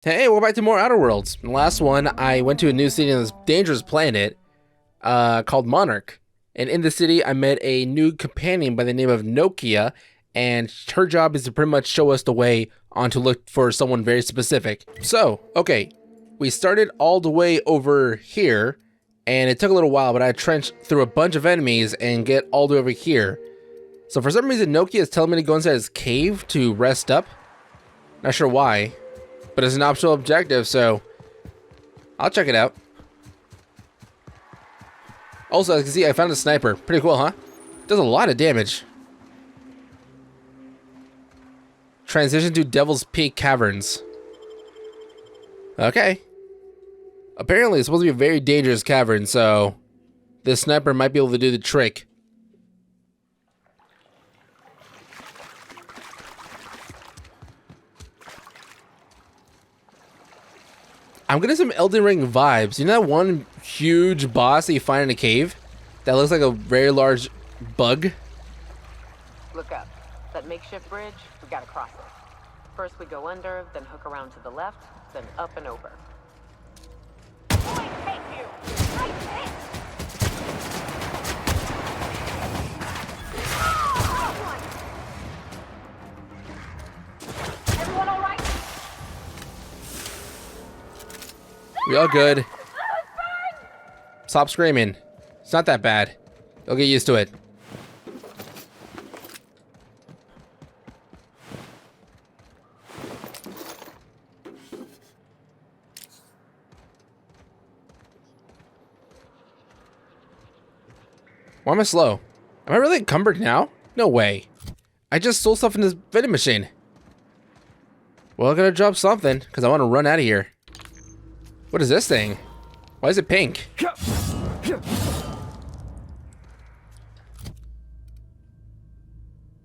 Hey, welcome back to more Outer Worlds. In the last one, I went to a new city on this dangerous planet called Monarch. And in the city, I met a new companion by the name of Nokia, and her job is to pretty much show us the way on to look for someone very specific. So, okay, we started all the way over here, and it took a little while, but I trenched through a bunch of enemies and get all the way over here. So for some reason, Nokia is telling me to go inside his cave to rest up. Not sure why. But it's an optional objective, so I'll check it out. Also, as you can see, I found a sniper. Pretty cool, huh? Does a lot of damage. Transition to Devil's Peak Caverns. Okay. Apparently, it's supposed to be a very dangerous cavern, so this sniper might be able to do the trick. I'm getting some Elden Ring vibes. You know that one huge boss that you find in a cave? That looks like a very large bug? Look up. That makeshift bridge, we gotta cross it. First we go under, then hook around to the left, then up and over. Everyone all right? We all good. Stop screaming. It's not that bad. You'll get used to it. Why am I slow? Am I really encumbered now? No way. I just stole stuff in this vending machine. Well, I gotta drop something, because I want to run out of here. What is this thing? Why is it pink?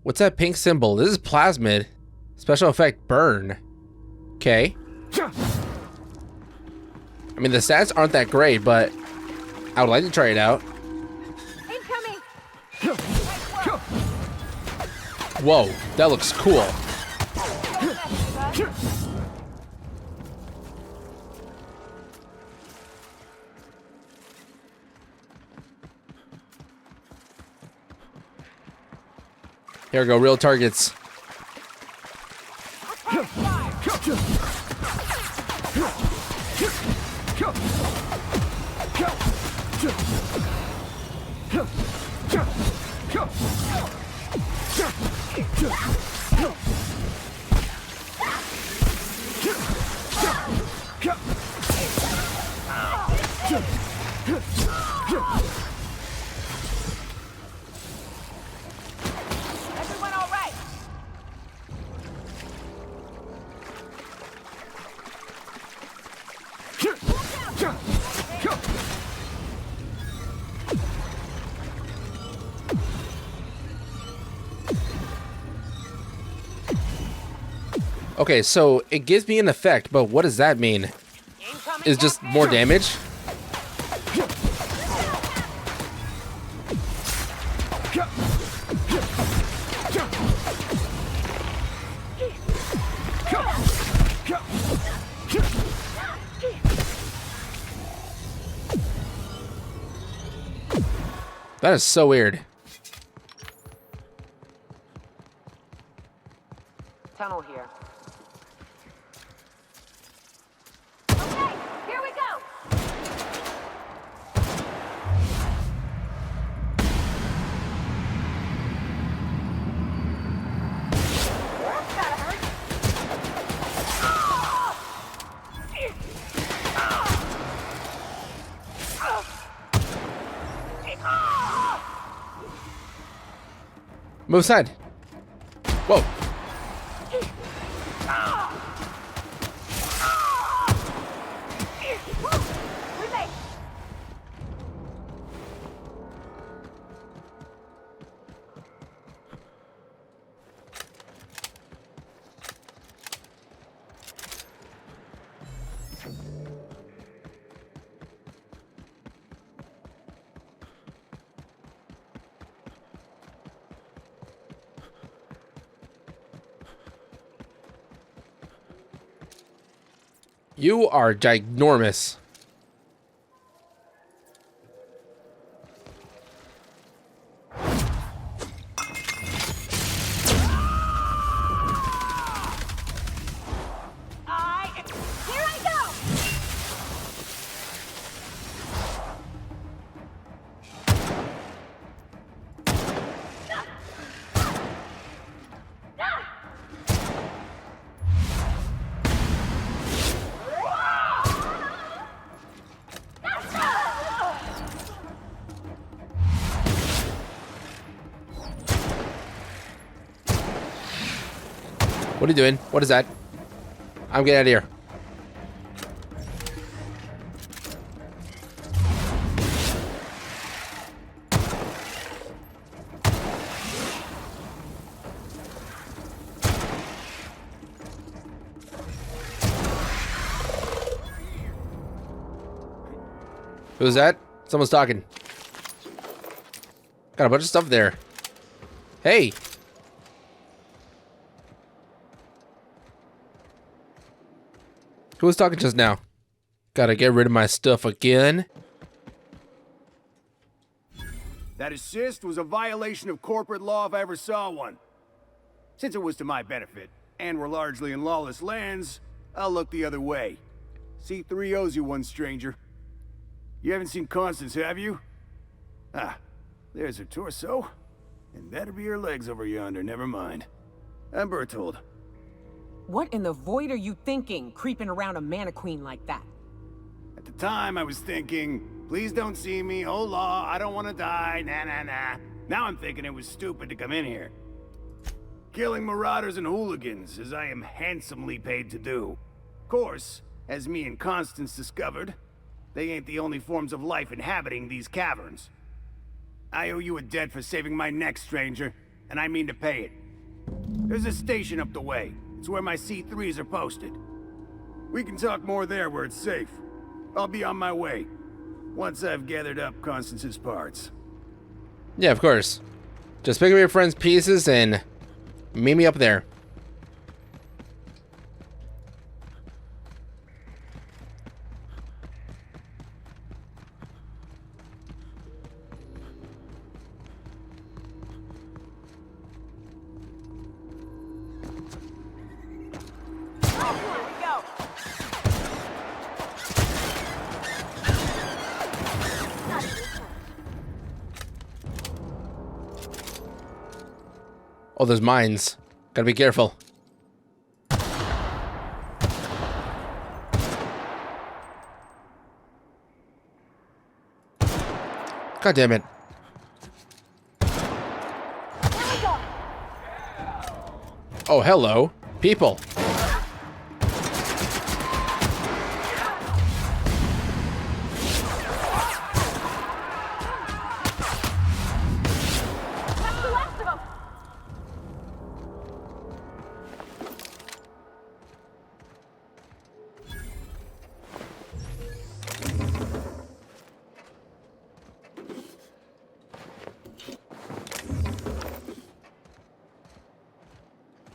What's that pink symbol? This is plasmid. Special effect burn. Okay. I mean, the stats aren't that great, but I would like to try it out. Incoming! Whoa, that looks cool. Here we go, real targets. Everyone all right? Okay, so it gives me an effect, but what does that mean? Incoming Is just more damage? That is so weird. Tunnel here. Okay, here we go! That's gotta hurt. Move aside. Whoa. We made it. You are ginormous. Here I go! What are you doing? What is that? I'm getting out of here. Who's that? Someone's talking. Got a bunch of stuff there. Hey! Who was talking just now? Gotta get rid of my stuff again. That assist was a violation of corporate law if I ever saw one. Since it was to my benefit, and we're largely in lawless lands, I'll look the other way. C3 owes you one, stranger. You haven't seen Constance, have you? Ah, there's her torso. And that'll be her legs over yonder, never mind. I'm Bertold. What in the void are you thinking, creeping around a mannequin like that? At the time, I was thinking, please don't see me, oh law, I don't want to die, nah. Now I'm thinking it was stupid to come in here. Killing marauders and hooligans, as I am handsomely paid to do. Of course, as me and Constance discovered, they ain't the only forms of life inhabiting these caverns. I owe you a debt for saving my neck, stranger, and I mean to pay it. There's a station up the way. It's where my C3s are posted. We can talk more there where it's safe. I'll be on my way, once I've gathered up Constance's parts. Yeah, of course. Just pick up your friend's pieces and meet me up there. Oh, there's mines. Gotta be careful. God damn it. Oh, hello. People.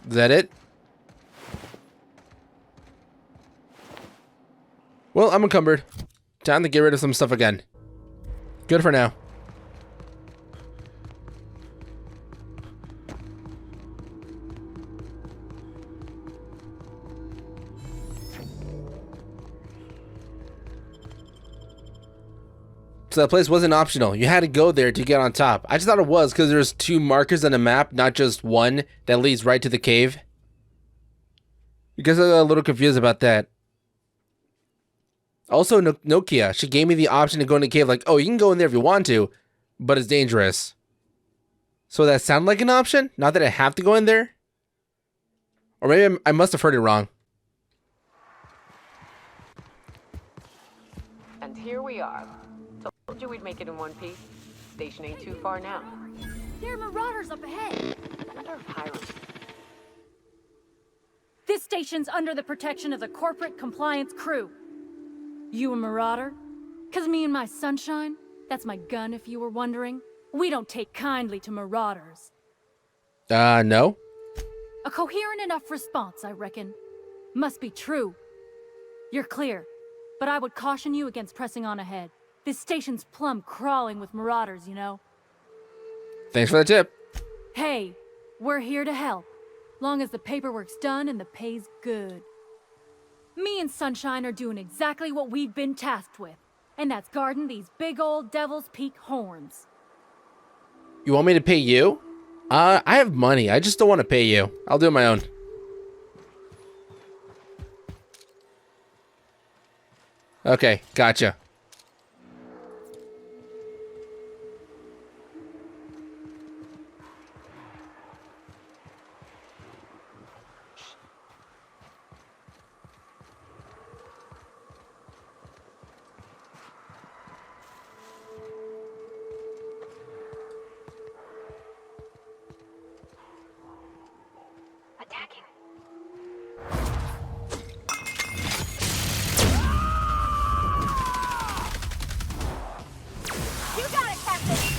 Is that it? Well, I'm encumbered. Time to get rid of some stuff again. Good for now. So that place wasn't optional. You had to go there to get on top. I just thought it was because there's two markers on the map, not just one that leads right to the cave. Because I'm a little confused about that. Also, Nokia, she gave me the option to go in the cave like, oh, you can go in there if you want to, but it's dangerous. So that sounded like an option? Not that I have to go in there? Or maybe I must have heard it wrong. And here we are. Told you we'd make it in one piece. Station ain't too far now. There are marauders up ahead. I wonder if Hiram... This station's under the protection of the corporate compliance crew. You a marauder? 'Cause me and my sunshine, that's my gun if you were wondering, we don't take kindly to marauders. No. A coherent enough response, I reckon. Must be true. You're clear, but I would caution you against pressing on ahead. This station's plumb crawling with marauders, you know? Thanks for the tip. Hey, we're here to help. Long as the paperwork's done and the pay's good. Me and Sunshine are doing exactly what we've been tasked with, and that's guarding these big old Devil's Peak horns. You want me to pay you? I have money. I just don't want to pay you. I'll do it my own. Okay, gotcha. Attacking. You got it, Captain!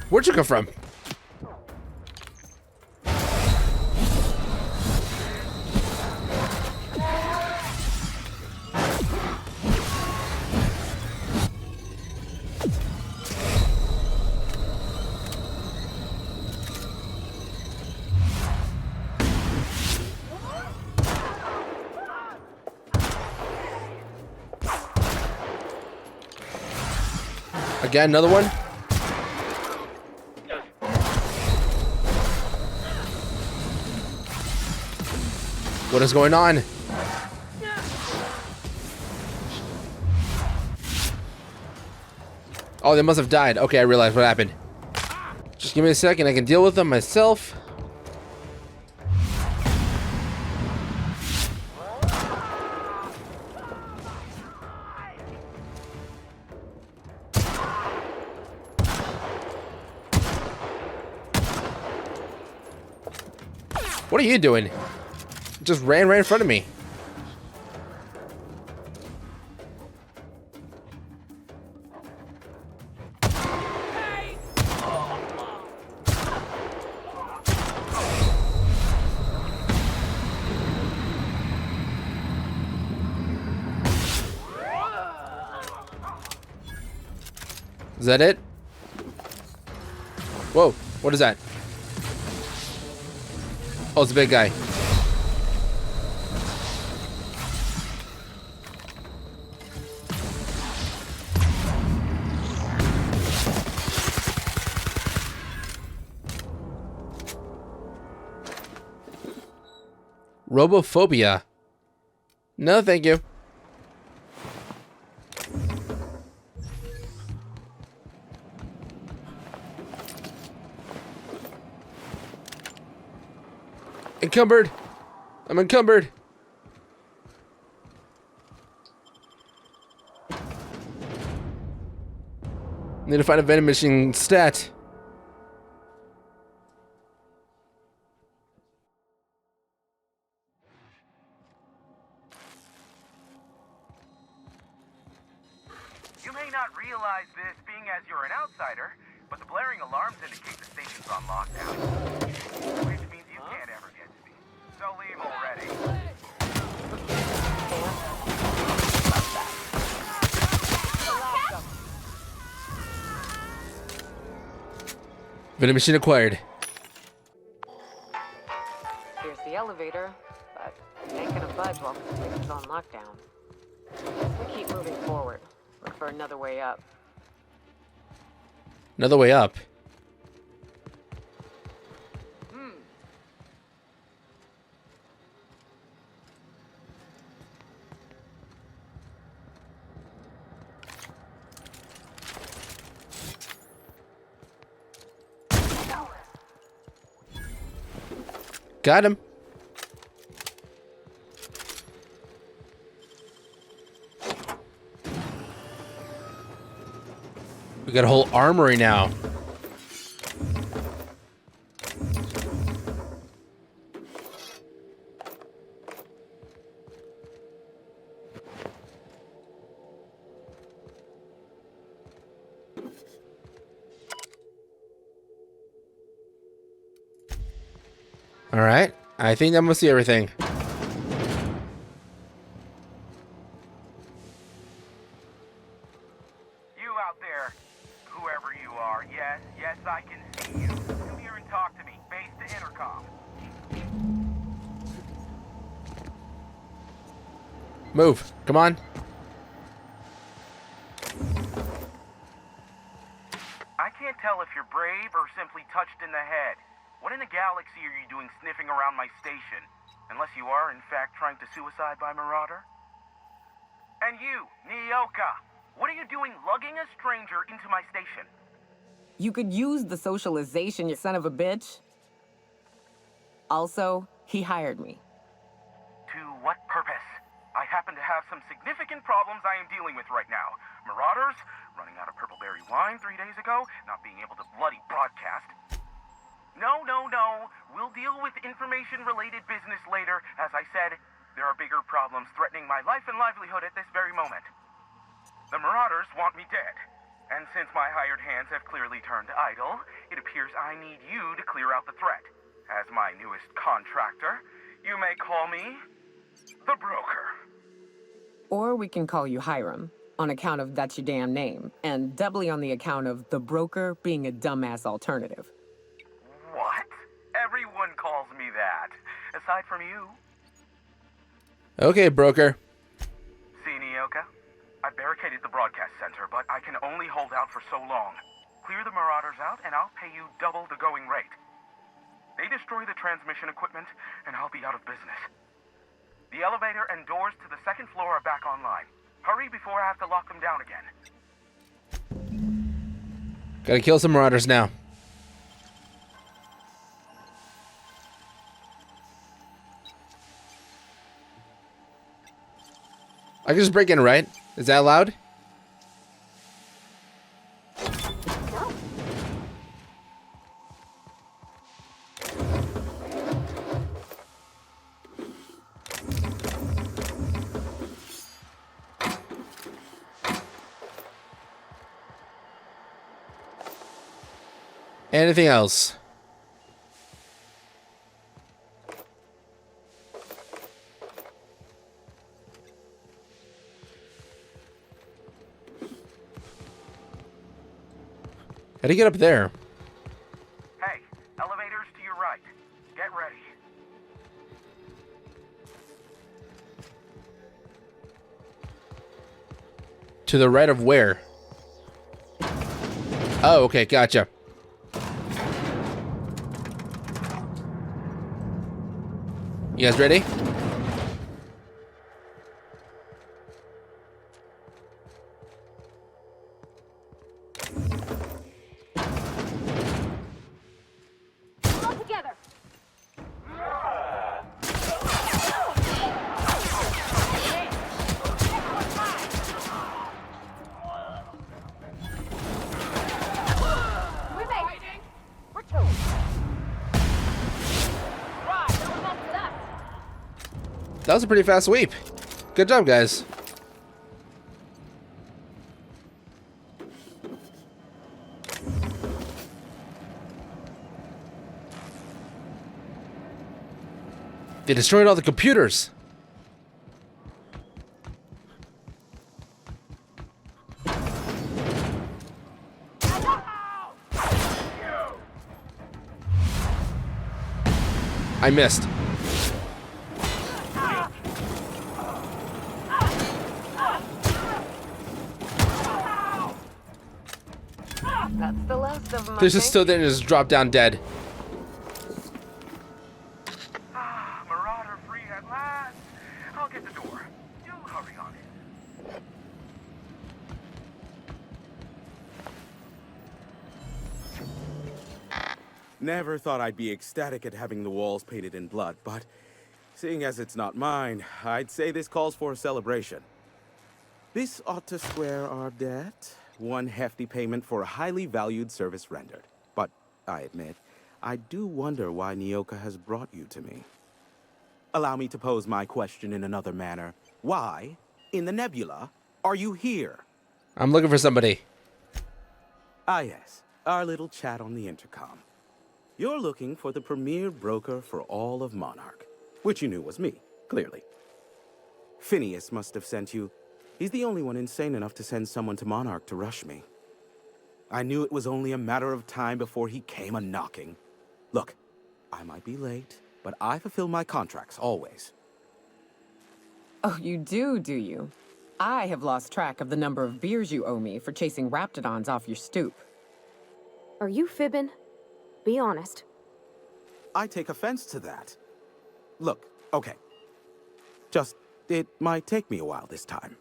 Where'd you come from? Again, another one? What is going on? Oh, they must have died. Okay, I realized what happened. Just give me a second. I can deal with them myself. What are you doing? Just ran right in front of me. Is that it? Whoa, what is that? Oh, it's a big guy. Robophobia. No, thank you. Encumbered. I'm encumbered. Need to find a vending machine stat. You may not realize this, being as you're an outsider, but the blaring alarms indicate the station's on lockdown. Which means you can't ever get to me. So leave already. Vending machine acquired. Here's the elevator, but it ain't gonna budge while the place is on lockdown. We keep moving forward. Look for another way up. Another way up. Got him. We got a whole armory now. All right. I think that must be everything. You out there, whoever you are, yes, I can see you. Come here and talk to me. Base to intercom. Move. Come on. I can't tell if you're brave or simply touched in the head. What in the galaxy are you doing sniffing around my station? Unless you are, in fact, trying to suicide by Marauder? And you, Nyoka, what are you doing lugging a stranger into my station? You could use the socialization, you son of a bitch. Also, he hired me. To what purpose? I happen to have some significant problems I am dealing with right now. Marauders, running out of purple berry wine 3 days ago, not being able to bloody broadcast. No. We'll deal with information-related business later. As I said, there are bigger problems threatening my life and livelihood at this very moment. The Marauders want me dead. And since my hired hands have clearly turned idle, it appears I need you to clear out the threat. As my newest contractor, you may call me the Broker. Or we can call you Hiram, on account of that's your damn name, and doubly on the account of the Broker being a dumbass alternative. What? Everyone calls me that. Aside from you. Okay, broker. See, Nyoka? I barricaded the broadcast center, but I can only hold out for so long. Clear the Marauders out, and I'll pay you double the going rate. They destroy the transmission equipment, and I'll be out of business. The elevator and doors to the second floor are back online. Hurry before I have to lock them down again. Gotta kill some Marauders now. I can just break in, right? Is that allowed? Anything else? How do you get up there? Hey, elevators to your right. Get ready. To the right of where? Oh, okay, gotcha. You guys ready? All together. We made it. We're two. Right, that was up to us. That was a pretty fast sweep. Good job, guys. They destroyed all the computers. I missed. That's the last of them. There's just still there and just drop down dead. Marauder free at last. I'll get the door. You hurry on in. Never thought I'd be ecstatic at having the walls painted in blood, but seeing as it's not mine, I'd say this calls for a celebration. This ought to square our debt. one hefty payment for a highly valued service rendered. But I admit, I do wonder why Nyoka has brought you to me. Allow me to pose my question in another manner. Why, in the nebula, are you here? I'm looking for somebody. Ah yes, our little chat on the intercom. You're looking for the premier broker for all of Monarch, which you knew was me, clearly. Phineas must have sent you. He's the only one insane enough to send someone to Monarch to rush me. I knew it was only a matter of time before he came a-knocking. Look, I might be late, but I fulfill my contracts, always. Oh, you do you? I have lost track of the number of beers you owe me for chasing raptidons off your stoop. Are you fibbing? Be honest. I take offense to that. Look, okay. It might take me a while this time.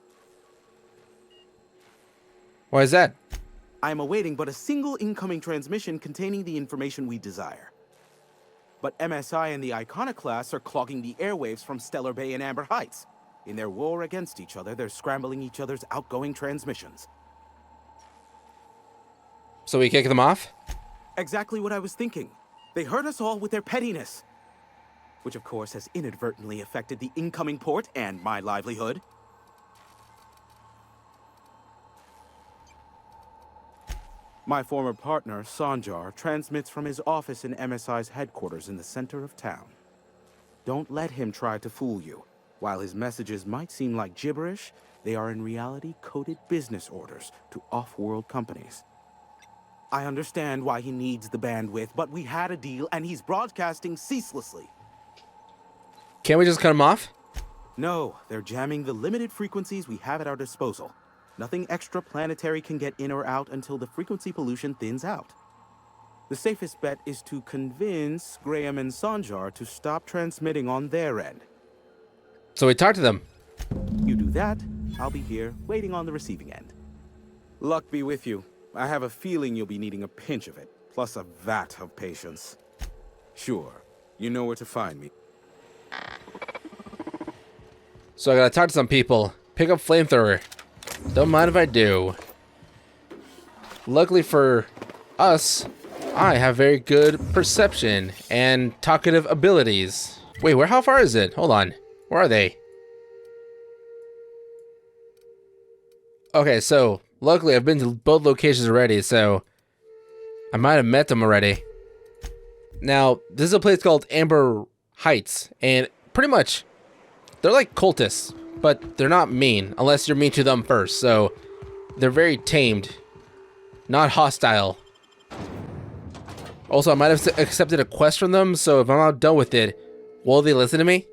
Why is that? I am awaiting but a single incoming transmission containing the information we desire. But MSI and the Iconoclasts are clogging the airwaves from Stellar Bay and Amber Heights. In their war against each other, they're scrambling each other's outgoing transmissions. So we kick them off? Exactly what I was thinking. They hurt us all with their pettiness. Which of course has inadvertently affected the incoming port and my livelihood. My former partner, Sanjar, transmits from his office in MSI's headquarters in the center of town. Don't let him try to fool you. While his messages might seem like gibberish, they are in reality coded business orders to off-world companies. I understand why he needs the bandwidth, but we had a deal and he's broadcasting ceaselessly. Can't we just cut them off? No, they're jamming the limited frequencies we have at our disposal. Nothing extraplanetary can get in or out until the frequency pollution thins out. The safest bet is to convince Graham and Sanjar to stop transmitting on their end. So we talk to them. You do that, I'll be here, waiting on the receiving end. Luck be with you. I have a feeling you'll be needing a pinch of it, plus a vat of patience. Sure, you know where to find me. So I gotta talk to some people. Pick up flamethrower. Don't mind if I do. Luckily for us, I have very good perception and talkative abilities. Wait, how far is it? Hold on. Where are they? Okay, so luckily I've been to both locations already, so I might have met them already. Now, this is a place called Amber Heights, and pretty much they're like cultists, but they're not mean unless you're mean to them first. So they're very tamed, not hostile. Also, I might have accepted a quest from them, so if I'm not done with it, will they listen to me?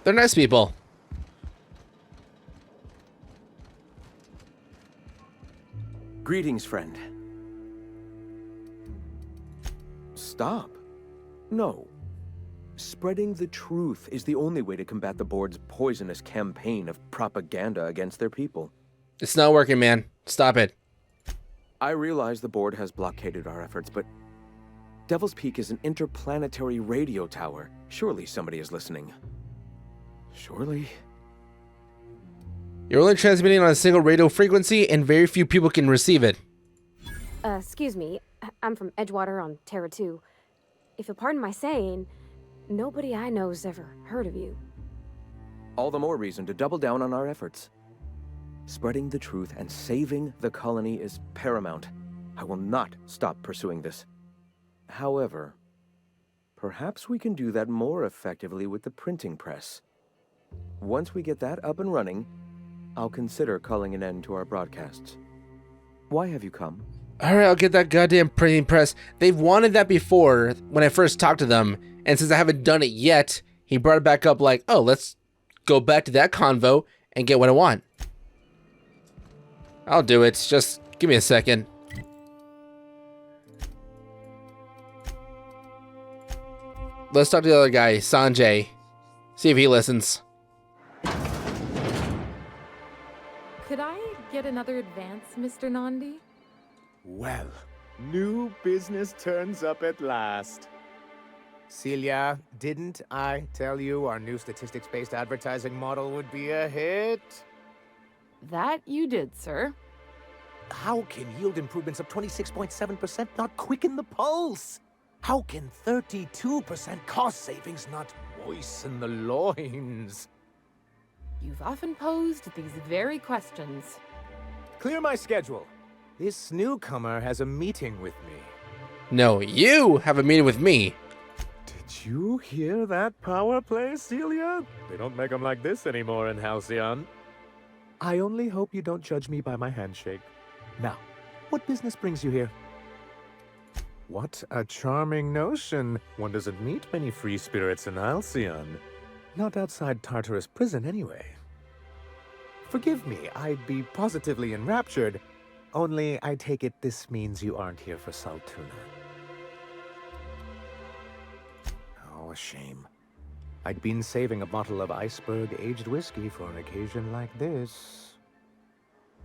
They're nice people. Greetings, friend. Stop. No. Spreading the truth is the only way to combat the board's poisonous campaign of propaganda against their people. It's not working, man. Stop it. I realize the board has blockaded our efforts, but Devil's Peak is an interplanetary radio tower. Surely somebody is listening. Surely. You're only transmitting on a single radio frequency, and very few people can receive it. Excuse me. I'm from Edgewater on Terra 2. If you'll pardon my saying, nobody I know's ever heard of you. All the more reason to double down on our efforts. Spreading the truth and saving the colony is paramount. I will not stop pursuing this. However, perhaps we can do that more effectively with the printing press. Once we get that up and running, I'll consider calling an end to our broadcasts. Why have you come? Alright, I'll get that goddamn printing press. They've wanted that before when I first talked to them, and since I haven't done it yet, he brought it back up like, oh, let's go back to that convo and get what I want. I'll do it. Just give me a second. Let's talk to the other guy, Sanjay. See if he listens. Could I get another advance, Mr. Nandi? Well, new business turns up at last. Celia, didn't I tell you our new statistics-based advertising model would be a hit? That you did, sir. How can yield improvements of 26.7% not quicken the pulse? How can 32% cost savings not moisten the loins? You've often posed these very questions. Clear my schedule. This newcomer has a meeting with me. No, you have a meeting with me. Did you hear that power play, Celia? They don't make them like this anymore in Halcyon. I only hope you don't judge me by my handshake. Now, what business brings you here? What a charming notion. One doesn't meet many free spirits in Halcyon. Not outside Tartarus prison, anyway. Forgive me, I'd be positively enraptured. Only, I take it this means you aren't here for Saltuna. Oh, a shame. I'd been saving a bottle of iceberg-aged whiskey for an occasion like this.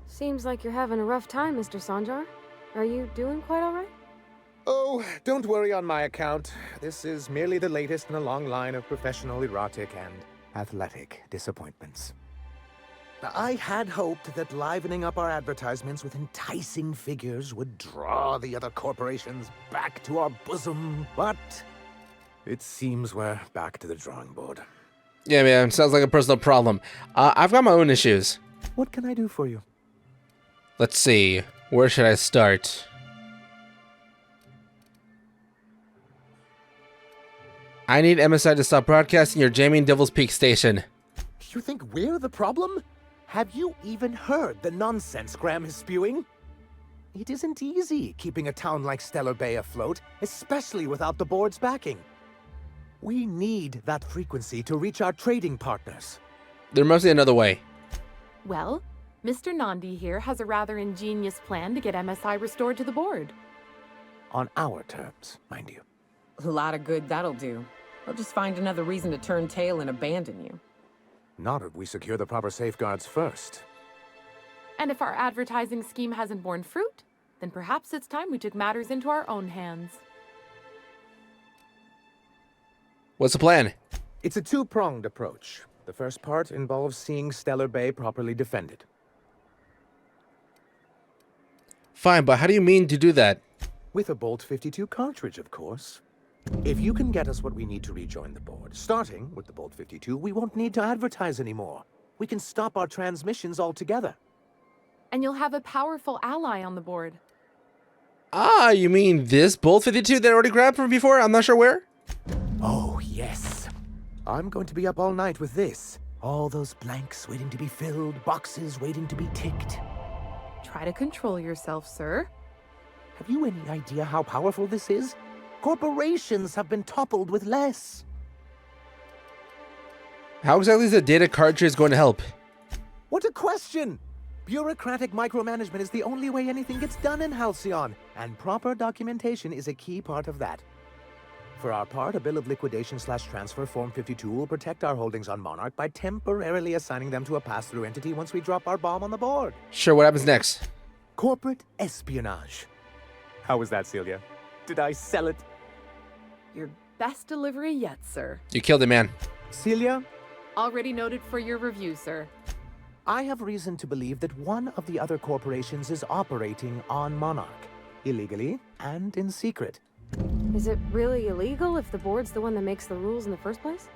Seems like you're having a rough time, Mr. Sanjar. Are you doing quite all right? Oh, don't worry on my account. This is merely the latest in a long line of professional erotic and athletic disappointments. I had hoped that livening up our advertisements with enticing figures would draw the other corporations back to our bosom, but it seems we're back to the drawing board. Yeah, man, sounds like a personal problem. I've got my own issues. What can I do for you? Let's see. Where should I start? I need MSI to stop broadcasting your jamming Devil's Peak station. You think we're the problem? Have you even heard the nonsense Graham is spewing? It isn't easy keeping a town like Stellar Bay afloat, especially without the board's backing. We need that frequency to reach our trading partners. There must be another way. Well, Mr. Nandi here has a rather ingenious plan to get MSI restored to the board. On our terms, mind you. A lot of good that'll do. They'll just find another reason to turn tail and abandon you. Not if we secure the proper safeguards first. And if our advertising scheme hasn't borne fruit, then perhaps it's time we took matters into our own hands. What's the plan? It's a two-pronged approach. The first part involves seeing Stellar Bay properly defended. Fine, but how do you mean to do that? With a Bolt 52 cartridge, of course. If you can get us what we need to rejoin the board, starting with the Bolt 52, we won't need to advertise anymore. We can stop our transmissions altogether. And you'll have a powerful ally on the board. Ah, you mean this Bolt 52 that I already grabbed from before? I'm not sure where? Oh, yes. I'm going to be up all night with this. All those blanks waiting to be filled, boxes waiting to be ticked. Try to control yourself, sir. Have you any idea how powerful this is? Corporations have been toppled with less. How exactly is the data cartridge going to help? What a question! Bureaucratic micromanagement is the only way anything gets done in Halcyon, and proper documentation is a key part of that. For our part, a bill of liquidation/transfer Form 52 will protect our holdings on Monarch by temporarily assigning them to a pass-through entity once we drop our bomb on the board. Sure, what happens next? Corporate espionage. How was that, Celia? Did I sell it? Your best delivery yet, sir. You killed it, man. Celia? Already noted for your review, sir. I have reason to believe that one of the other corporations is operating on Monarch, illegally and in secret. Is it really illegal if the board's the one that makes the rules in the first place?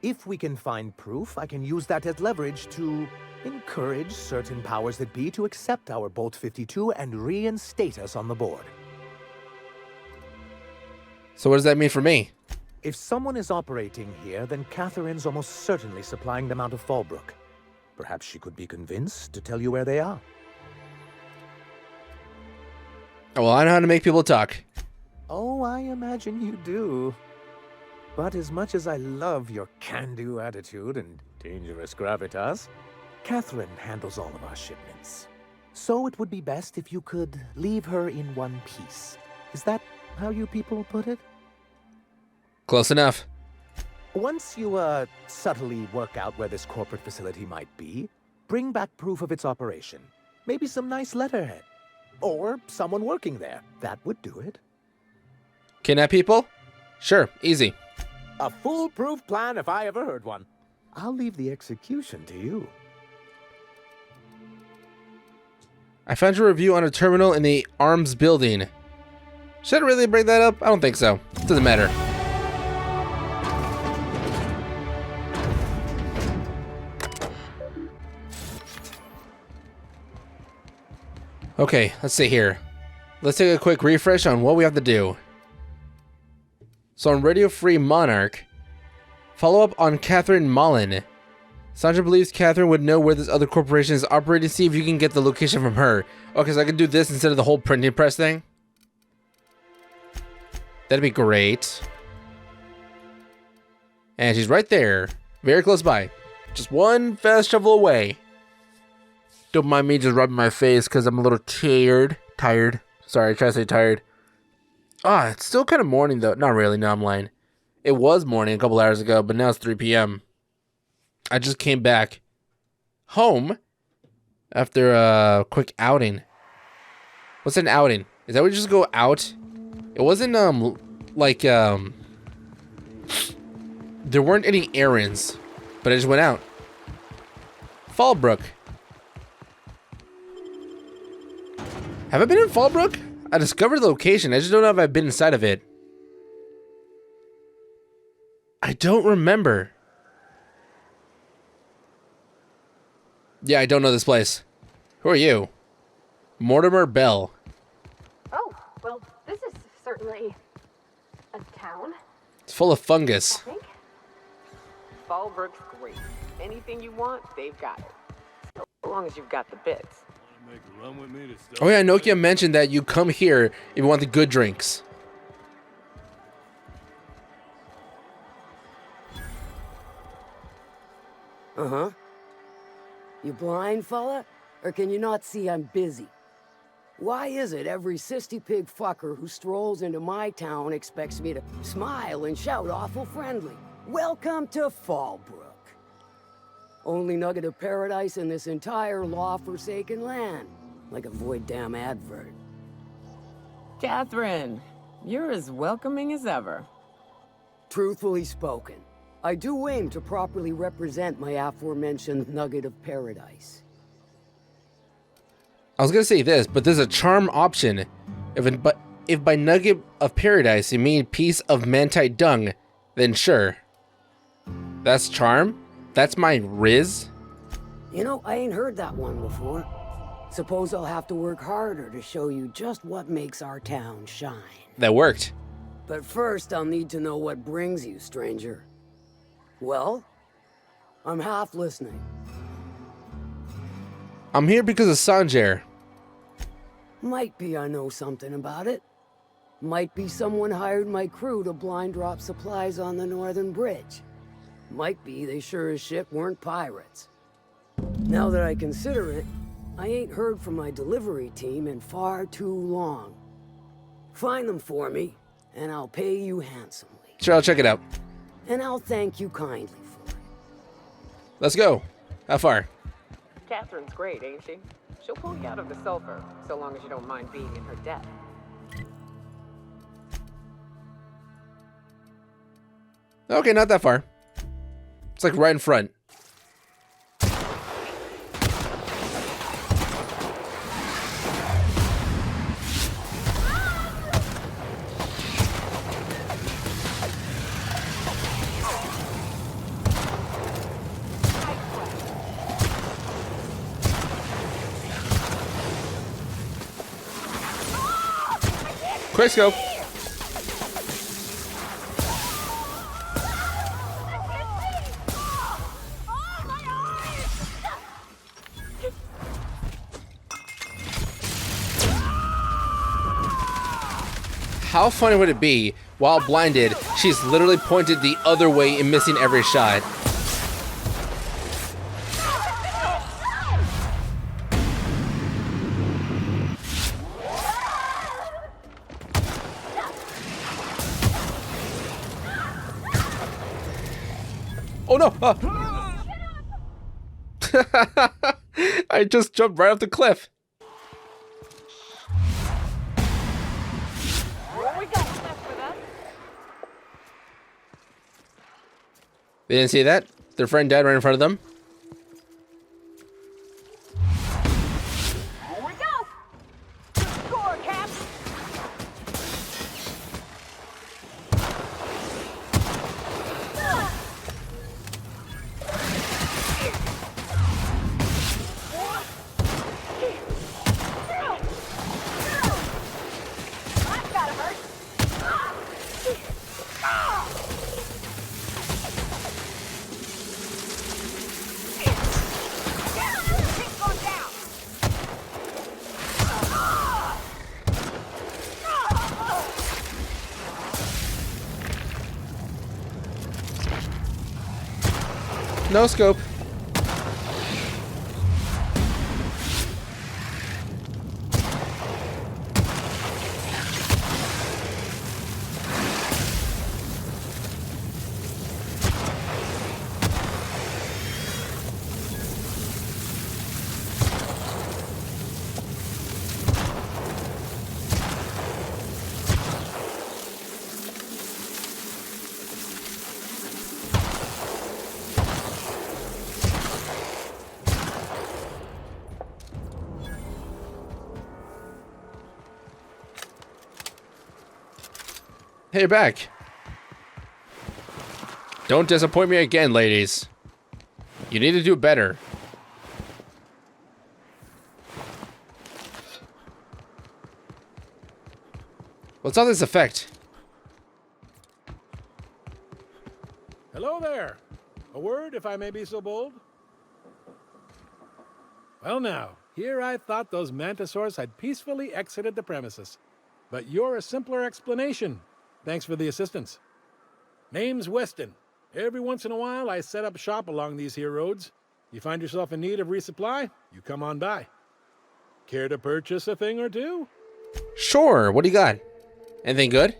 If we can find proof, I can use that as leverage to encourage certain powers that be to accept our Bolt 52 and reinstate us on the board. So what does that mean for me? If someone is operating here, then Catherine's almost certainly supplying them out of Fallbrook. Perhaps she could be convinced to tell you where they are. Well, I know how to make people talk. Oh, I imagine you do. But as much as I love your can-do attitude and dangerous gravitas, Catherine handles all of our shipments. So it would be best if you could leave her in one piece. Is that how you people put it? Close enough. Once you, subtly work out where this corporate facility might be, bring back proof of its operation. Maybe some nice letterhead. Or someone working there. That would do it. Kidnap people? Sure, easy. A foolproof plan if I ever heard one. I'll leave the execution to you. I found your review on a terminal in the arms building. Should I really bring that up? I don't think so. Doesn't matter. Okay, let's see here. Let's take a quick refresh on what we have to do. So on Radio Free Monarch, follow up on Catherine Mullen. Sandra believes Catherine would know where this other corporation is operating. See if you can get the location from her. Okay, so I can do this instead of the whole printing press thing. That'd be great. And she's right there. Very close by. Just one fast shovel away. Don't mind me just rubbing my face because I'm a little tired. Sorry, I try to say tired. Ah, it's still kind of morning though. Not really, no, I'm lying. It was morning a couple hours ago, but now it's 3 p.m. I just came back home after a quick outing. What's an outing? Is that where you just go out? It wasn't, there weren't any errands, but I just went out. Fallbrook. Have I been in Fallbrook? I discovered the location. I just don't know if I've been inside of it. I don't remember. Yeah, I don't know this place. Who are you? Mortimer Bell. Oh, well, this is certainly a town, It's full of I fungus. think. Fallbrook's great. Anything you want, they've got it. So long as you've got the bits. Oh yeah, Nokia mentioned that you come here if you want the good drinks. Uh-huh. You blind, fella? Or can you not see I'm busy? Why is it every sissy pig fucker who strolls into my town expects me to smile and shout awful friendly? Welcome to Fallbrook. Only nugget of paradise in this entire law-forsaken land. Like a void damn advert. Catherine, you're as welcoming as ever. Truthfully spoken, I do aim to properly represent my aforementioned nugget of paradise. I was gonna say this, but there's a charm option. If by nugget of paradise you mean piece of manti dung, then sure. That's charm? That's my riz? You know, I ain't heard that one before. Suppose I'll have to work harder to show you just what makes our town shine. That worked. But first, I'll need to know what brings you, stranger. Well, I'm half listening. I'm here because of Sanjay. Might be I know something about it. Might be someone hired my crew to blind drop supplies on the northern bridge. Might be they sure as shit weren't pirates. Now that I consider it, I ain't heard from my delivery team in far too long. Find them for me, and I'll pay you handsomely. Sure, I'll check it out. And I'll thank you kindly for it. Let's go. How far? Catherine's great, ain't she? She'll pull you out of the sulfur, so long as you don't mind being in her debt. Okay, not that far. It's like right in front. Quick scope. How funny would it be, while blinded, she's literally pointed the other way and missing every shot? Oh no! I just jumped right off the cliff. They didn't see that? Their friend died right in front of them? Here we go! Good score, Cap! That's gotta hurt! Keep going down! No scope. Hey, you're back. Don't disappoint me again, ladies. You need to do better. What's all this effect? Hello there. A word, if I may be so bold? Well now, here I thought those mantisaurs had peacefully exited the premises. But you're a simpler explanation. Thanks for the assistance. Name's Weston. Every once in a while, I set up shop along these here roads. You find yourself in need of resupply, you come on by. Care to purchase a thing or two? Sure. What do you got? Anything good?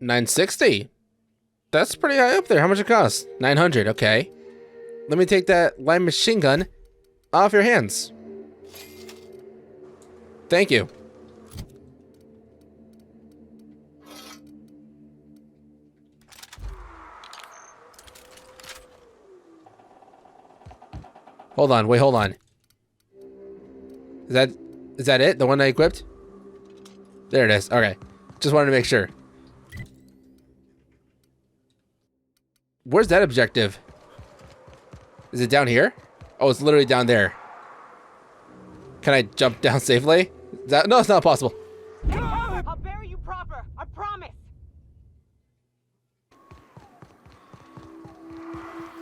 960. That's pretty high up there. How much it cost? 900. Okay. Let me take that light machine gun off your hands. Thank you. Hold on. Wait, hold on. Is that it? The one I equipped? There it is. Okay. Just wanted to make sure. Where's that objective? Is it down here? Oh, it's literally down there. Can I jump down safely? Is that, no, it's not possible. I'll bury you proper, I promise!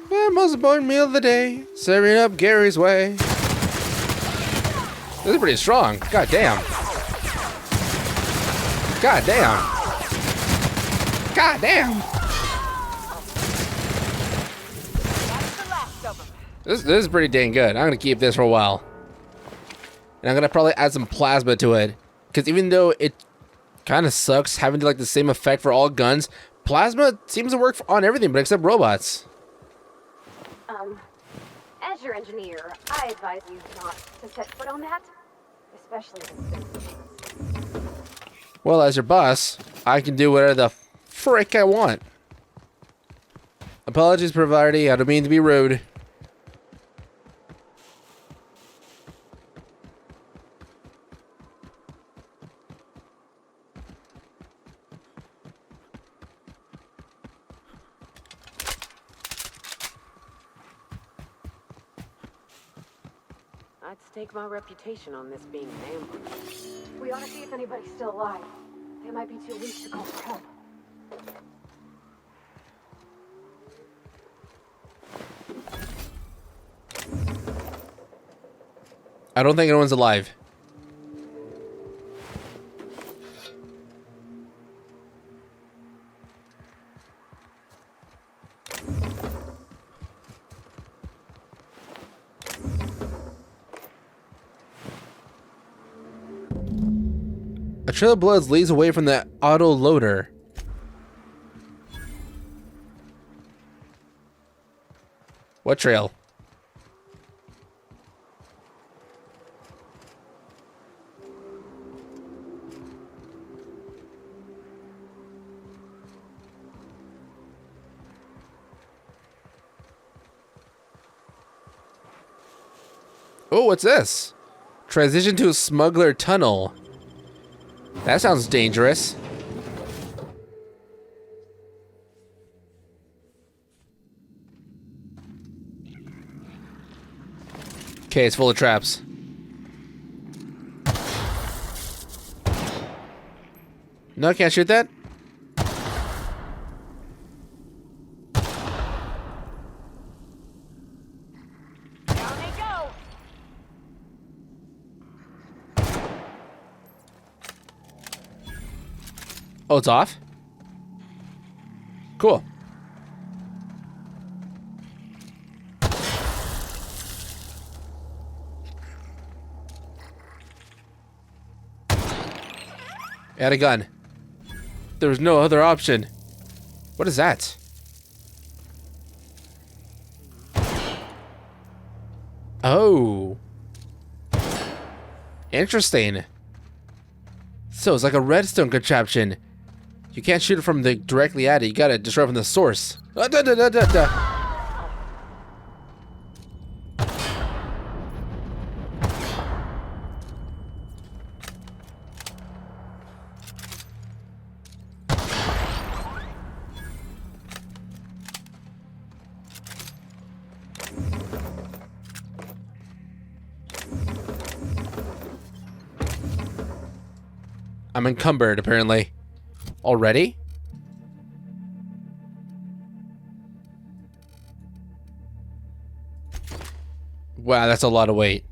The most important meal of the day. Serving up Gary's way. This is pretty strong. God damn. God damn. God damn. That's the last of them. This is pretty dang good. I'm gonna keep this for a while. And I'm gonna probably add some plasma to it. Because even though it kind of sucks having like the same effect for all guns, plasma seems to work on everything but except robots. As your engineer, I advise you not to set foot on that, especially with Well, as your boss, I can do whatever the frick I want. Apologies, Provarity. I don't mean to be rude. I'd stake my reputation on this being an ambush. We ought to see if anybody's still alive. They might be too weak to call for help. I don't think anyone's alive. A trail of blood leads away from the auto loader. What trail? Oh, what's this? Transition to a smuggler tunnel. That sounds dangerous. Okay, it's full of traps. No, I can't shoot that? Down they go. Oh, it's off? Cool. I had a gun. There was no other option. What is that? Oh. Interesting. So it's like a redstone contraption. You can't shoot it from the directly at it. You gotta destroy it from the source. I'm encumbered, apparently. Already? Wow, that's a lot of weight.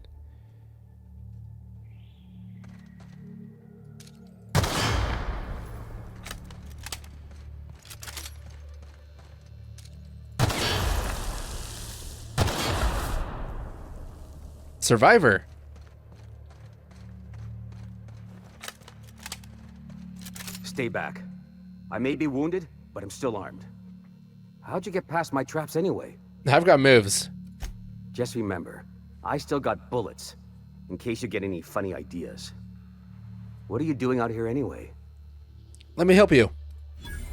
Survivor. Stay back. I may be wounded, but I'm still armed. How'd you get past my traps anyway? I've got moves. Just remember, I still got bullets, in case you get any funny ideas. What are you doing out here anyway? Let me help you.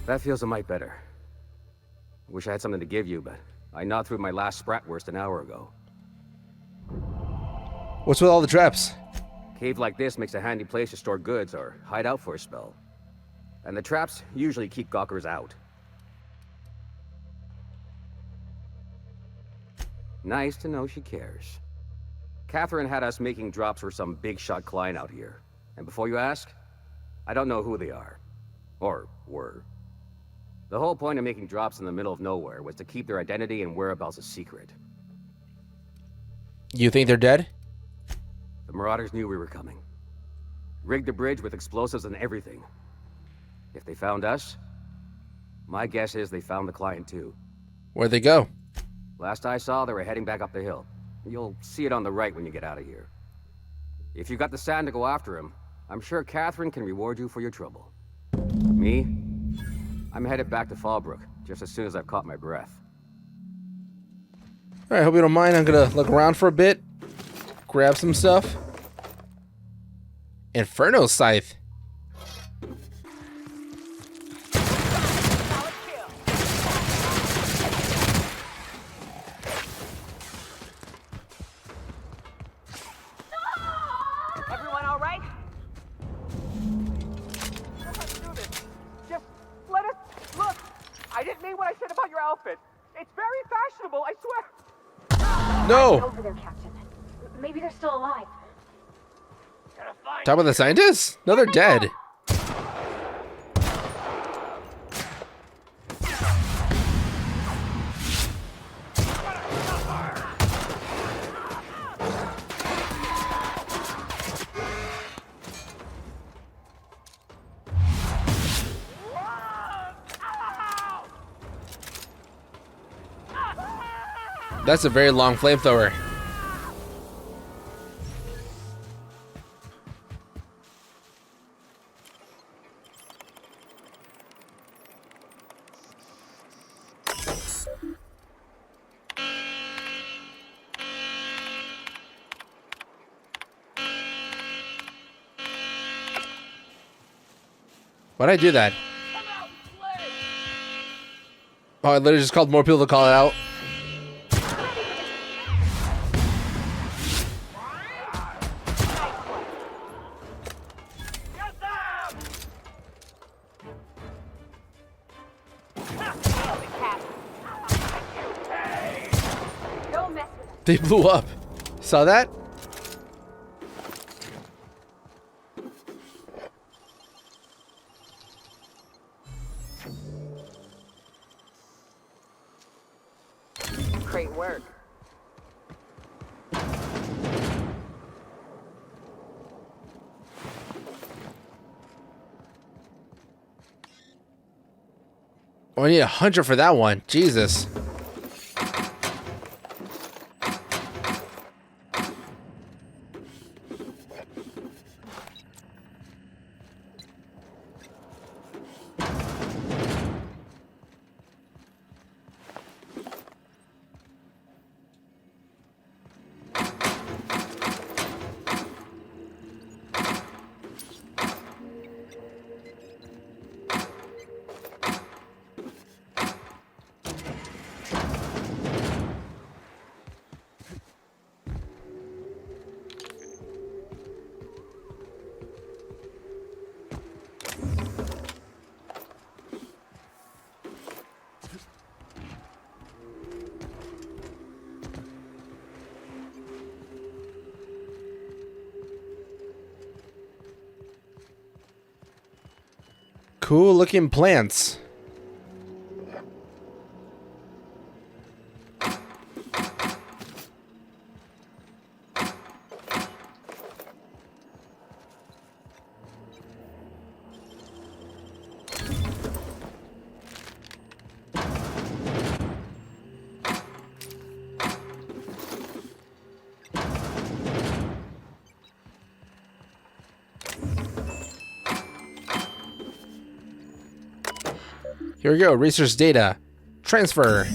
That feels a mite better. Wish I had something to give you, but I gnawed through my last Spratwurst an hour ago. What's with all the traps? Cave like this makes a handy place to store goods or hide out for a spell. And the traps usually keep gawkers out. Nice to know she cares. Catherine had us making drops for some big shot client out here. And before you ask, I don't know who they are. Or were. The whole point of making drops in the middle of nowhere was to keep their identity and whereabouts a secret. You think they're dead? The Marauders knew we were coming. Rigged the bridge with explosives and everything. If they found us, my guess is they found the client too. Where'd they go? Last I saw, they were heading back up the hill. You'll see it on the right when you get out of here. If you got the sand to go after him, I'm sure Catherine can reward you for your trouble. Me? I'm headed back to Fallbrook, just as soon as I've caught my breath. Alright, hope you don't mind. I'm gonna look around for a bit. Grab some stuff. Inferno Scythe. Everyone all right? Just let us look. I didn't mean what I said about your outfit. It's very fashionable, I swear. No. Over there, Captain. Maybe they're still alive. Talk about the scientists? No, they're dead. That's a very long flamethrower. Why'd I do that? Oh, I literally just called more people to call it out. They blew up. Saw that? Great work. Oh, I need 100 for that one. Jesus. Cool looking plants. Here we go. Research data. Transfer.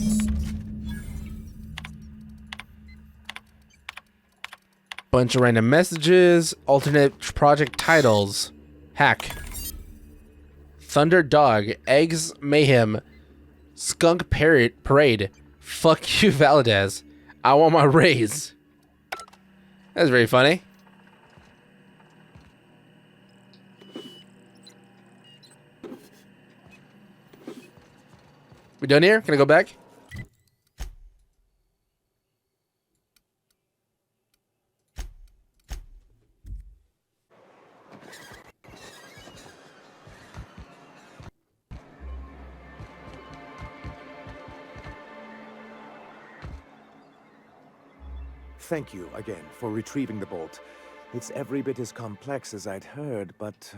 Bunch of random messages. Alternate project titles. Hack. Thunder Dog. Eggs Mayhem. Skunk Parade. Fuck you, Valdez. I want my raise. That's very funny. We done here? Can I go back? Thank you again for retrieving the bolt. It's every bit as complex as I'd heard, but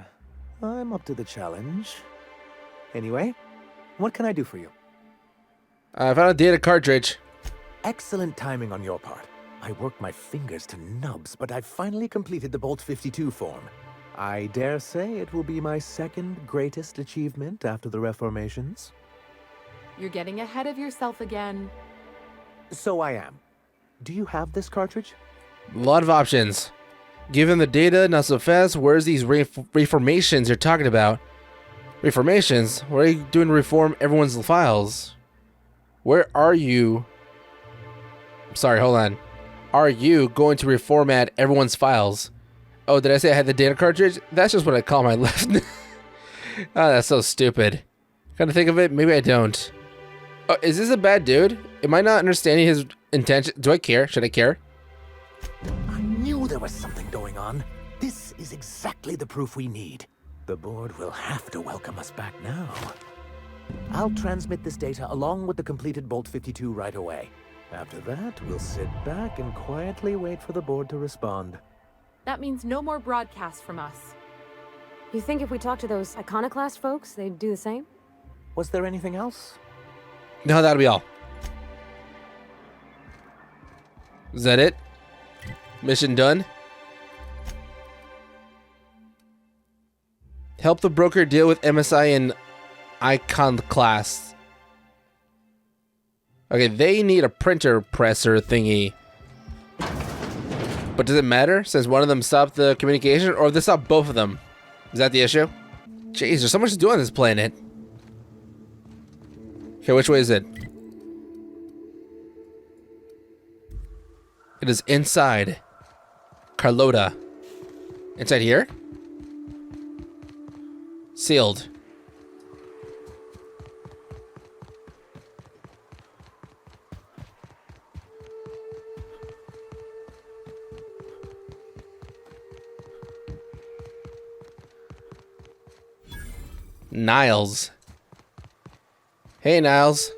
I'm up to the challenge. Anyway, what can I do for you? I found a data cartridge. Excellent timing on your part. I worked my fingers to nubs, but I've finally completed the Bolt 52 form. I dare say it will be my second greatest achievement after the Reformations. You're getting ahead of yourself again. So I am. Do you have this cartridge? A lot of options. Given the data, not so fast. Where's these reformations you're talking about? Reformations? What are you doing to reform everyone's files? Where are you? Sorry, hold on. Are you going to reformat everyone's files? Oh, did I say I had the data cartridge? That's just what I call my left. Oh, that's so stupid. Kind of think of it, maybe I don't. Oh, is this a bad dude? Am I not understanding his intention? Do I care? Should I care? I knew there was something going on. This is exactly the proof we need. The board will have to welcome us back now. I'll transmit this data along with the completed Bolt 52 right away. After that, we'll sit back and quietly wait for the board to respond. That means no more broadcasts from us. You think if we talk to those iconoclast folks, they'd do the same? Was there anything else? No, that'll be all. Is that it? Mission done? Help the broker deal with MSI and iconoclast. Okay, they need a printer presser thingy. But does it matter since one of them stopped the communication, or they stopped both of them? Is that the issue? Jeez, there's so much to do on this planet. Okay, which way is it? It is inside Carlota. Inside here? Sealed. Niles. Hey, Niles.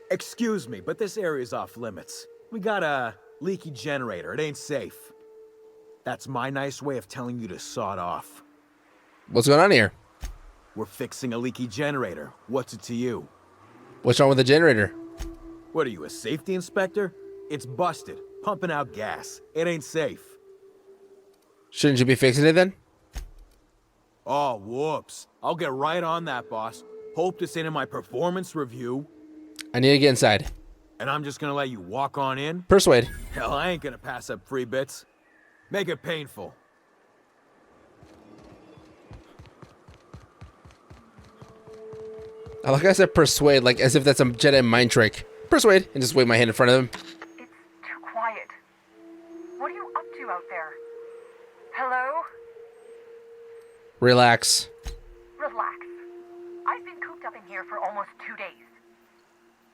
Excuse me, but this area's off limits. We got a leaky generator. It ain't safe. That's my nice way of telling you to sod off. What's going on here? We're fixing a leaky generator. What's it to you? What's wrong with the generator? What are you, a safety inspector? It's busted, pumping out gas. It ain't safe. Shouldn't you be fixing it then? Oh, whoops. I'll get right on that, boss. Hope this ain't in my performance review. I need to get inside. And I'm just gonna let you walk on in? Persuade. Hell, I ain't gonna pass up free bits. Make it painful. I like I said persuade, like as if that's a Jedi mind trick. Persuade, and just wave my hand in front of him. It's too quiet. What are you up to out there? Hello? Relax. Relax. I've been cooped up in here for almost 2 days.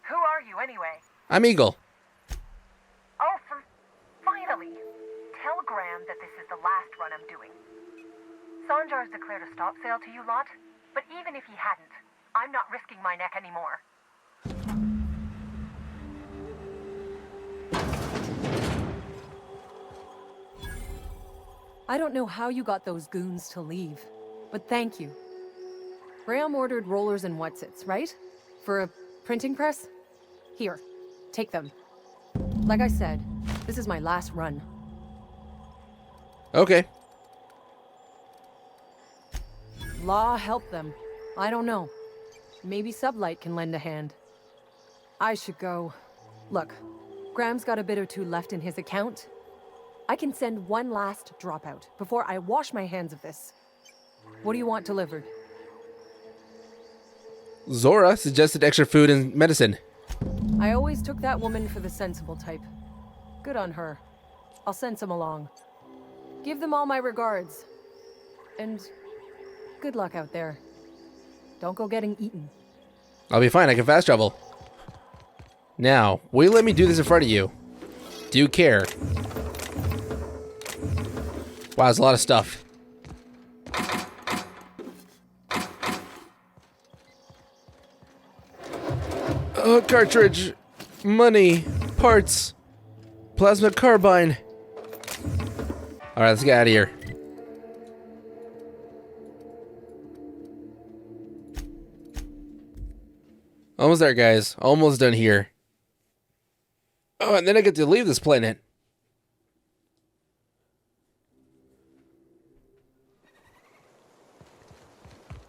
Who are you, anyway? I'm Eagle. Oh, finally. Tell Graham that this is the last run I'm doing. Sanjar's declared a stop sale to you lot, but even if he hadn't, I'm not risking my neck anymore. I don't know how you got those goons to leave, but thank you. Graham ordered rollers and whatsits, right? For a printing press? Here, take them. Like I said, this is my last run. Okay. Law help them. I don't know. Maybe Sublight can lend a hand. I should go. Look, Graham's got a bit or two left in his account. I can send one last dropout before I wash my hands of this. What do you want delivered? Zora suggested extra food and medicine. I always took that woman for the sensible type. Good on her. I'll send some along. Give them all my regards. And good luck out there. Don't go getting eaten. I'll be fine, I can fast travel. Now, will you let me do this in front of you? Do you care? Wow, there's a lot of stuff. Cartridge, money, parts, plasma carbine. Alright, let's get out of here. Almost there, guys. Almost done here. Oh, and then I get to leave this planet.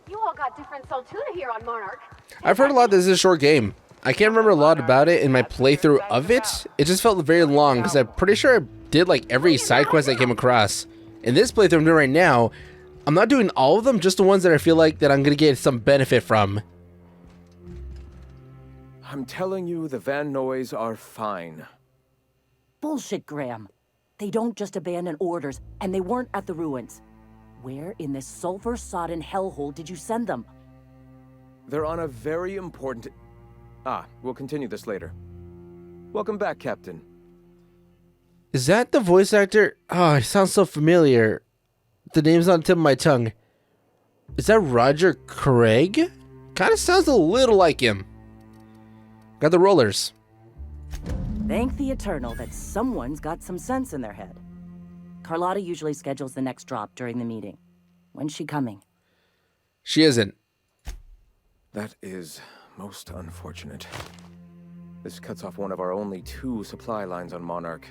You all got different Saltuna here on Monarch. I've heard a lot that this is a short game. I can't remember a lot about it in my playthrough of it. It just felt very long because I'm pretty sure I did like every side quest I came across. In this playthrough I'm doing right now, I'm not doing all of them, just the ones that I feel like that I'm going to get some benefit from. I'm telling you, the Van Noys are fine. Bullshit, Graham. They don't just abandon orders, and they weren't at the ruins. Where in this sulfur-sodden hellhole did you send them? They're on a very important... we'll continue this later. Welcome back, Captain. Is that the voice actor? Oh, it sounds so familiar. The name's on the tip of my tongue. Is that Roger Craig? Kind of sounds a little like him. Got the rollers. Thank the Eternal that someone's got some sense in their head. Carlotta usually schedules the next drop during the meeting. When's she coming? She isn't. That is most unfortunate. This cuts off one of our only 2 supply lines on Monarch.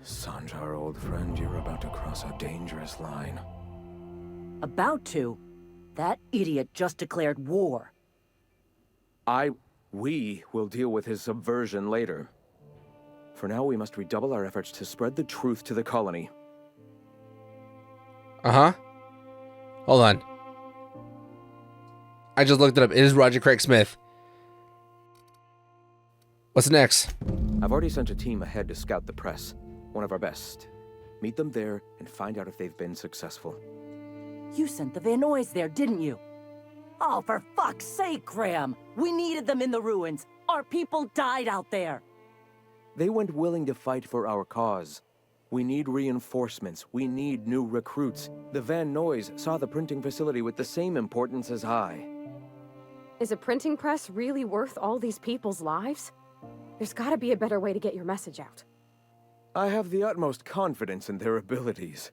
Sanjar, old friend, you're about to cross a dangerous line. About to? That idiot just declared war. We will deal with his subversion later. For now, we must redouble our efforts to spread the truth to the colony. Uh-huh. Hold on. I just looked it up. It is Roger Craig Smith. What's next? I've already sent a team ahead to scout the press. One of our best. Meet them there and find out if they've been successful. You sent the Van Noys there, didn't you? Oh, for fuck's sake, Graham! We needed them in the ruins. Our people died out there. They went willing to fight for our cause. We need reinforcements. We need new recruits. The Van Noys saw the printing facility with the same importance as I. Is a printing press really worth all these people's lives? There's gotta be a better way to get your message out. I have the utmost confidence in their abilities.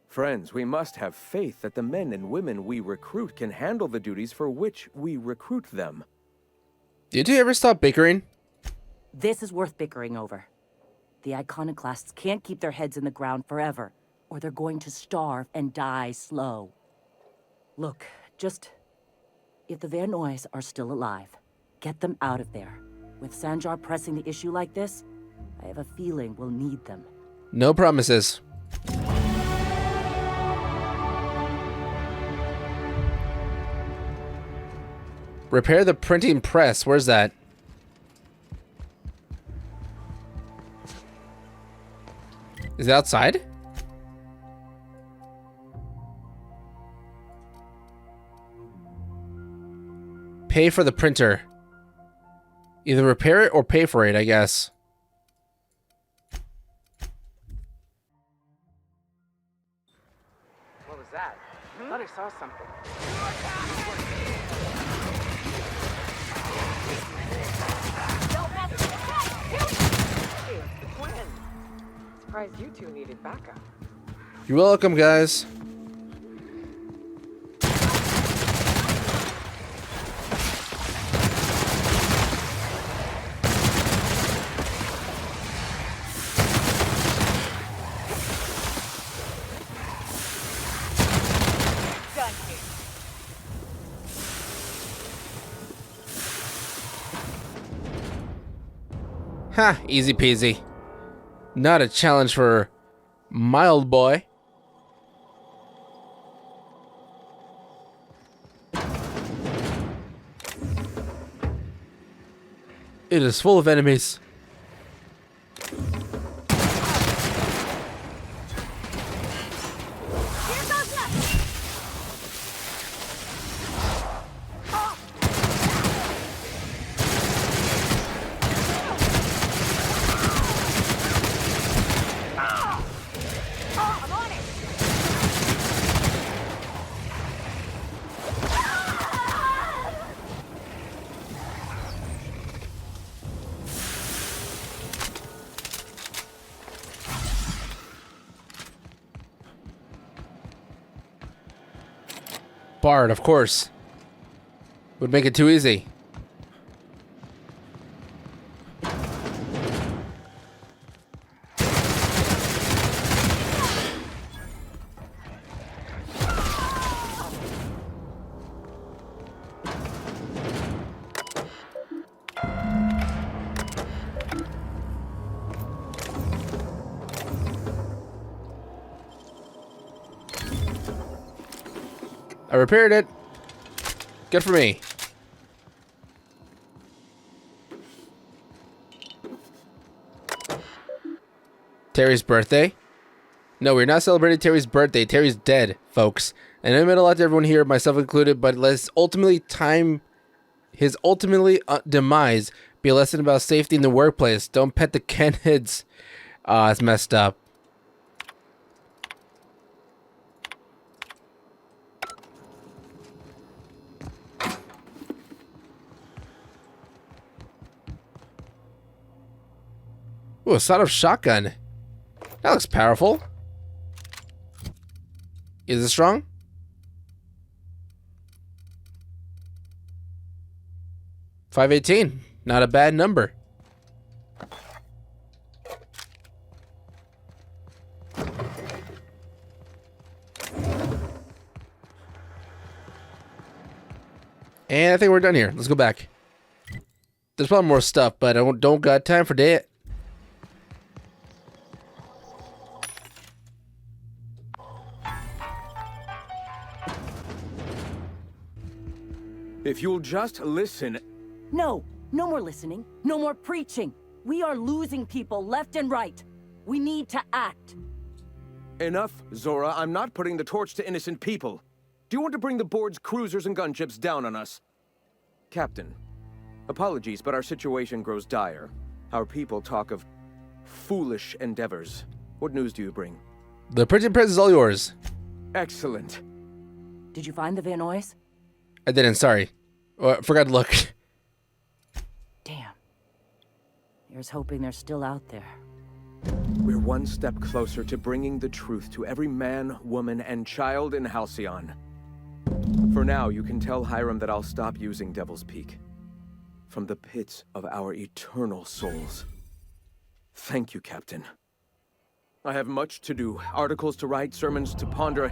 Friends, we must have faith that the men and women we recruit can handle the duties for which we recruit them. Did you ever stop bickering? This is worth bickering over. The iconoclasts can't keep their heads in the ground forever, or they're going to starve and die slow. Look, if the Van Noys are still alive, get them out of there. With Sanjar pressing the issue like this, I have a feeling we'll need them. No promises. Repair the printing press. Where's that? Is it outside? Pay for the printer. Either repair it or pay for it, I guess. What was that? I thought I saw something. Hey, it's the twins. Surprised you two needed backup. You're welcome, guys. Ha, easy peasy. Not a challenge for mild boy. It is full of enemies. Bard, of course. Would make it too easy. I repaired it. Good for me. Terry's birthday? No, we're not celebrating Terry's birthday. Terry's dead, folks. And I meant a lot to everyone here, myself included, but let's ultimately his demise be a lesson about safety in the workplace. Don't pet the Kenids. It's messed up. Ooh, a sawed-off shotgun. That looks powerful. Is it strong? $518. Not a bad number. And I think we're done here. Let's go back. There's probably more stuff, but I don't got time for that. If you'll just listen... No, no more listening. No more preaching. We are losing people left and right. We need to act. Enough, Zora. I'm not putting the torch to innocent people. Do you want to bring the board's cruisers and gunships down on us? Captain, apologies, but our situation grows dire. Our people talk of foolish endeavors. What news do you bring? The printing press is all yours. Excellent. Did you find the Van Nuys? I didn't, sorry. Forgot to look. Damn. Here's hoping they're still out there. We're one step closer to bringing the truth to every man, woman, and child in Halcyon. For now, you can tell Hiram that I'll stop using Devil's Peak. From the pits of our eternal souls. Thank you, Captain. I have much to do, articles to write, sermons to ponder.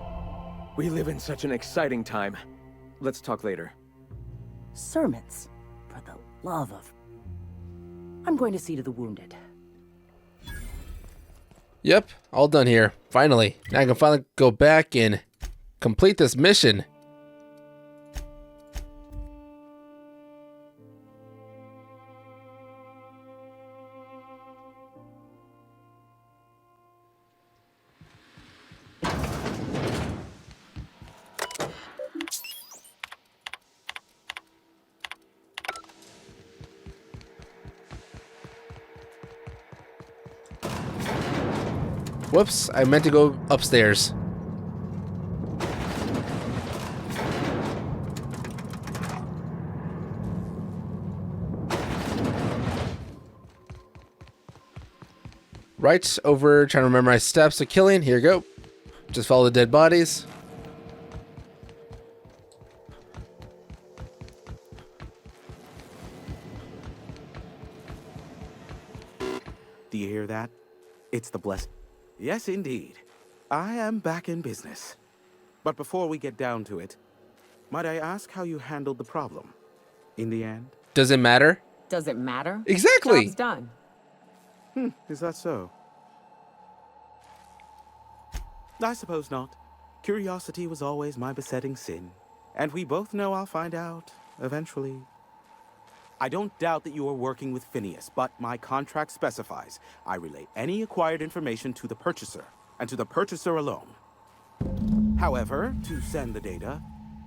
We live in such an exciting time. Let's talk later. Sermons? For the love of... I'm going to see to the wounded. Yep, all done here. Finally. Now I can finally go back and complete this mission. Whoops, I meant to go upstairs. Right over, trying to remember my steps of killing. Here you go. Just follow the dead bodies. Do you hear that? It's the blessed. Yes, indeed. I am back in business. But before we get down to it, might I ask how you handled the problem? In the end? Does it matter? Does it matter? Exactly. Job's done. Is that so? I suppose not. Curiosity was always my besetting sin. And we both know I'll find out, eventually. I don't doubt that you are working with Phineas, but my contract specifies I relay any acquired information to the purchaser, and to the purchaser alone. However, to send the data,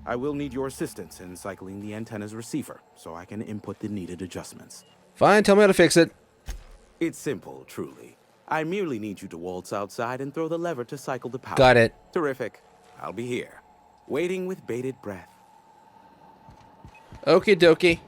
I will need your assistance in cycling the antenna's receiver, so I can input the needed adjustments. Fine, tell me how to fix it. It's simple, truly. I merely need you to waltz outside and throw the lever to cycle the power. Got it. Terrific. I'll be here, waiting with bated breath. Okie dokie.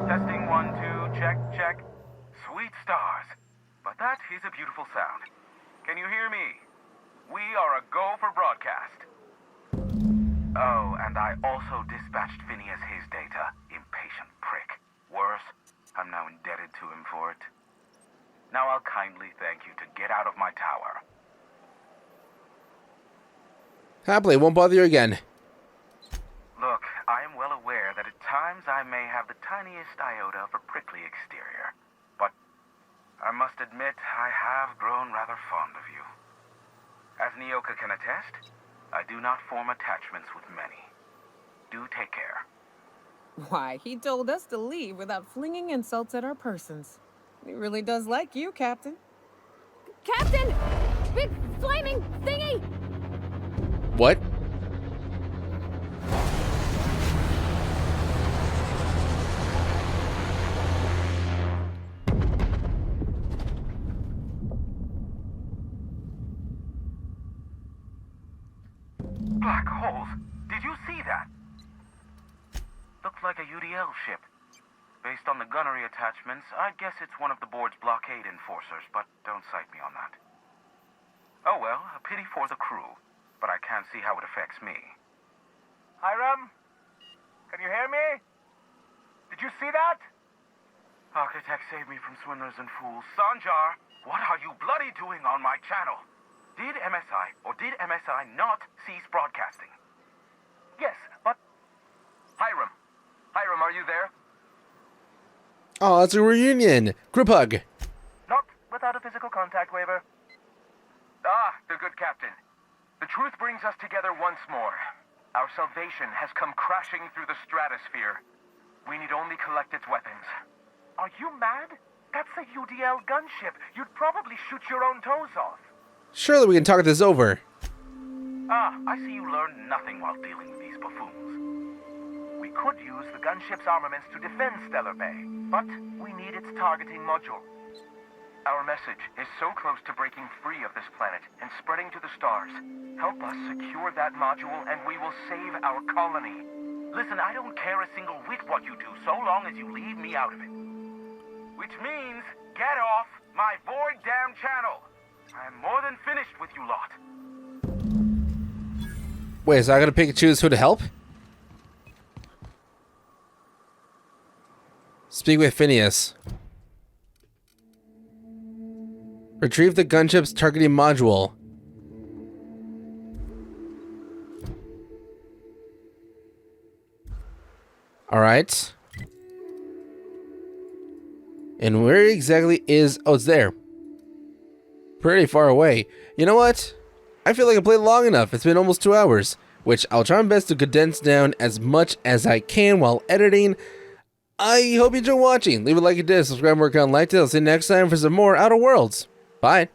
Testing 1, 2, check, check. Sweet stars. But that is a beautiful sound. Can you hear me? We are a go for broadcast. Oh, and I also dispatched Phineas his data. Impatient prick. Worse, I'm now indebted to him for it. Now I'll kindly thank you to get out of my tower. Happily, won't bother you again. Look, I am well aware that at times I may have the tiniest iota of a prickly exterior, but I must admit I have grown rather fond of you. As Nyoka can attest, I do not form attachments with many. Do take care. Why, he told us to leave without flinging insults at our persons. He really does like you, Captain. Captain! Big flaming thingy! What? Black holes. Did you see that? Looks like a UDL ship. Based on the gunnery attachments, I'd guess it's one of the board's blockade enforcers, but don't cite me on that. Oh well, a pity for the crew, but I can't see how it affects me. Hiram? Can you hear me? Did you see that? Architect, save me from swindlers and fools. Sanjar, what are you bloody doing on my channel? Did MSI or did MSI not cease broadcasting? Yes, but... Hiram, are you there? Oh, it's a reunion. Group hug. Not without a physical contact waiver. Ah, the good captain. The truth brings us together once more. Our salvation has come crashing through the stratosphere. We need only collect its weapons. Are you mad? That's a UDL gunship. You'd probably shoot your own toes off. Surely we can talk this over. Ah, I see you learned nothing while dealing with these buffoons. We could use the gunship's armaments to defend Stellar Bay, but we need its targeting module. Our message is so close to breaking free of this planet and spreading to the stars. Help us secure that module and we will save our colony. Listen, I don't care a single whit what you do, so long as you leave me out of it. Which means, get off my void damn channel. I'm more than finished with you lot. Wait, so I gotta pick and choose who to help? Speak with Phineas. Retrieve the gunship's targeting module. Alright. And where exactly is... Oh, it's there. Pretty far away. You know what? I feel like I played long enough. It's been almost 2 hours. Which I'll try my best to condense down as much as I can while editing. I hope you enjoy watching. Leave a like if you did. Subscribe and work on like it. I'll see you next time for some more Outer Worlds. Bye.